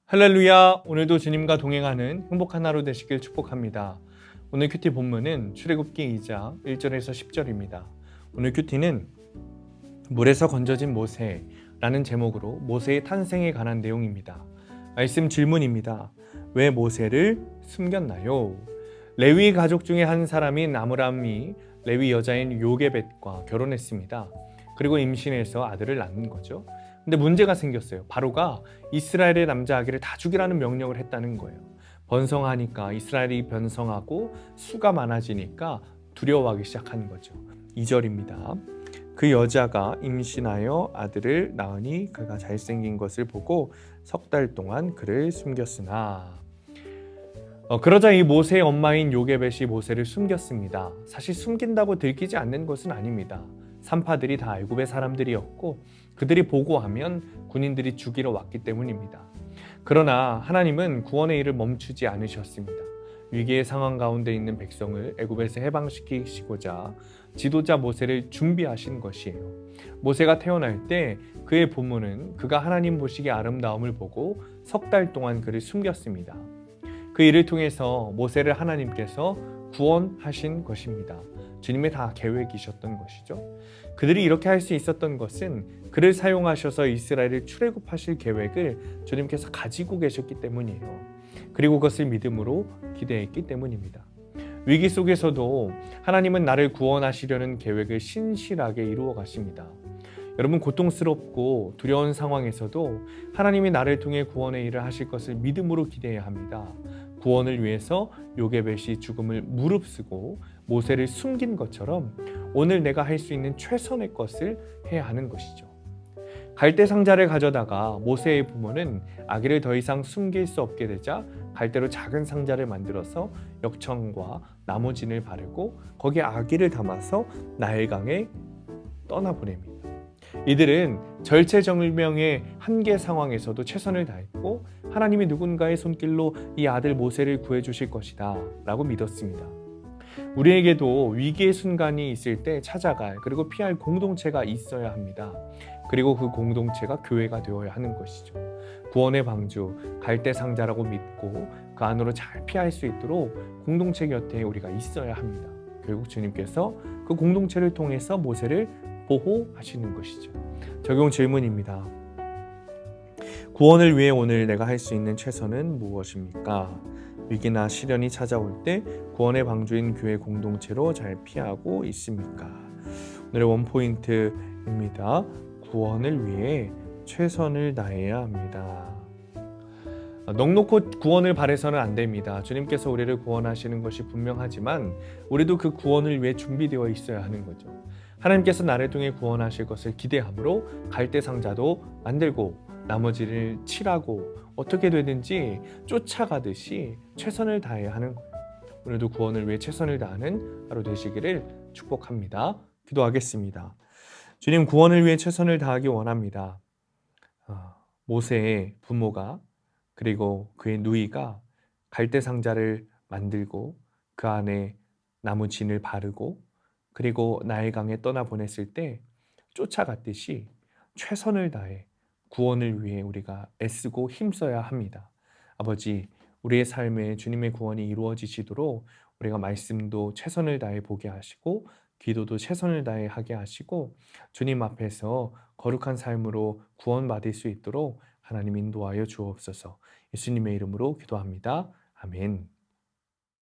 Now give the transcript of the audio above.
할렐루야! 오늘도 주님과 동행하는 행복한 하루 되시길 축복합니다. 오늘 큐티 본문은 출애굽기 2장 1절에서 10절입니다. 오늘 큐티는 물에서 건져진 모세라는 제목으로 모세의 탄생에 관한 내용입니다. 말씀 질문입니다. 왜 모세를 숨겼나요? 레위 가족 중에 한 사람인 아므람이 레위 여자인 요게벳과 결혼했습니다. 그리고 임신해서 아들을 낳는 거죠. 근데 문제가 생겼어요. 바로가 이스라엘의 남자 아기를 다 죽이라는 명령을 했다는 거예요. 번성하니까 이스라엘이 번성하고 수가 많아지니까 두려워하기 시작한 거죠. 2절입니다. 그 여자가 임신하여 아들을 낳으니 그가 잘생긴 것을 보고 석 달 동안 그를 숨겼으나 그러자 이 모세의 엄마인 요게벳이 모세를 숨겼습니다. 사실 숨긴다고 들키지 않는 것은 아닙니다. 산파들이 다 애굽의 사람들이었고 그들이 보고하면 군인들이 죽이러 왔기 때문입니다. 그러나 하나님은 구원의 일을 멈추지 않으셨습니다. 위기의 상황 가운데 있는 백성을 애굽에서 해방시키시고자 지도자 모세를 준비하신 것이에요. 모세가 태어날 때 그의 부모는 그가 하나님 보시기에 아름다움을 보고 석 달 동안 그를 숨겼습니다. 그 일을 통해서 모세를 하나님께서 구원하신 것입니다. 주님의 다 계획이셨던 것이죠. 그들이 이렇게 할 수 있었던 것은 그를 사용하셔서 이스라엘을 출애굽하실 계획을 주님께서 가지고 계셨기 때문이에요. 그리고 그것을 믿음으로 기대했기 때문입니다. 위기 속에서도 하나님은 나를 구원하시려는 계획을 신실하게 이루어 가십니다. 여러분, 고통스럽고 두려운 상황에서도 하나님이 나를 통해 구원의 일을 하실 것을 믿음으로 기대해야 합니다. 구원을 위해서 요게벳이 죽음을 무릅쓰고 모세를 숨긴 것처럼 오늘 내가 할 수 있는 최선의 것을 해야 하는 것이죠. 갈대 상자를 가져다가 모세의 부모는 아기를 더 이상 숨길 수 없게 되자 갈대로 작은 상자를 만들어서 역청과 나무진을 바르고 거기에 아기를 담아서 나일강에 떠나보냅니다. 이들은 절체절명의 한계 상황에서도 최선을 다했고 하나님이 누군가의 손길로 이 아들 모세를 구해주실 것이다 라고 믿었습니다. 우리에게도 위기의 순간이 있을 때 찾아갈 그리고 피할 공동체가 있어야 합니다. 그리고 그 공동체가 교회가 되어야 하는 것이죠. 구원의 방주, 갈대 상자라고 믿고 그 안으로 잘 피할 수 있도록 공동체 곁에 우리가 있어야 합니다. 결국 주님께서 그 공동체를 통해서 모세를 보호하시는 것이죠. 적용 질문입니다. 구원을 위해 오늘 내가 할 수 있는 최선은 무엇입니까? 위기나 시련이 찾아올 때 구원의 방주인 교회 공동체로 잘 피하고 있습니까? 오늘의 원포인트입니다. 구원을 위해 최선을 다해야 합니다. 넉넉히 구원을 바라서는 안 됩니다. 주님께서 우리를 구원하시는 것이 분명하지만 우리도 그 구원을 위해 준비되어 있어야 하는 거죠. 하나님께서 나를 통해 구원하실 것을 기대함으로 갈대 상자도 만들고 나머지를 칠하고 어떻게 되든지 쫓아가듯이 최선을 다해야 하는 거예요. 오늘도 구원을 위해 최선을 다하는 하루 되시기를 축복합니다. 기도하겠습니다. 주님, 구원을 위해 최선을 다하기 원합니다. 모세의 부모가 그리고 그의 누이가 갈대 상자를 만들고 그 안에 나무 진을 바르고 그리고 나일강에 떠나보냈을 때 쫓아갔듯이 최선을 다해 구원을 위해 우리가 애쓰고 힘써야 합니다. 아버지, 우리의 삶에 주님의 구원이 이루어지시도록 우리가 말씀도 최선을 다해 보게 하시고 기도도 최선을 다해 하게 하시고 주님 앞에서 거룩한 삶으로 구원받을 수 있도록 하나님 인도하여 주옵소서. 예수님의 이름으로 기도합니다. 아멘.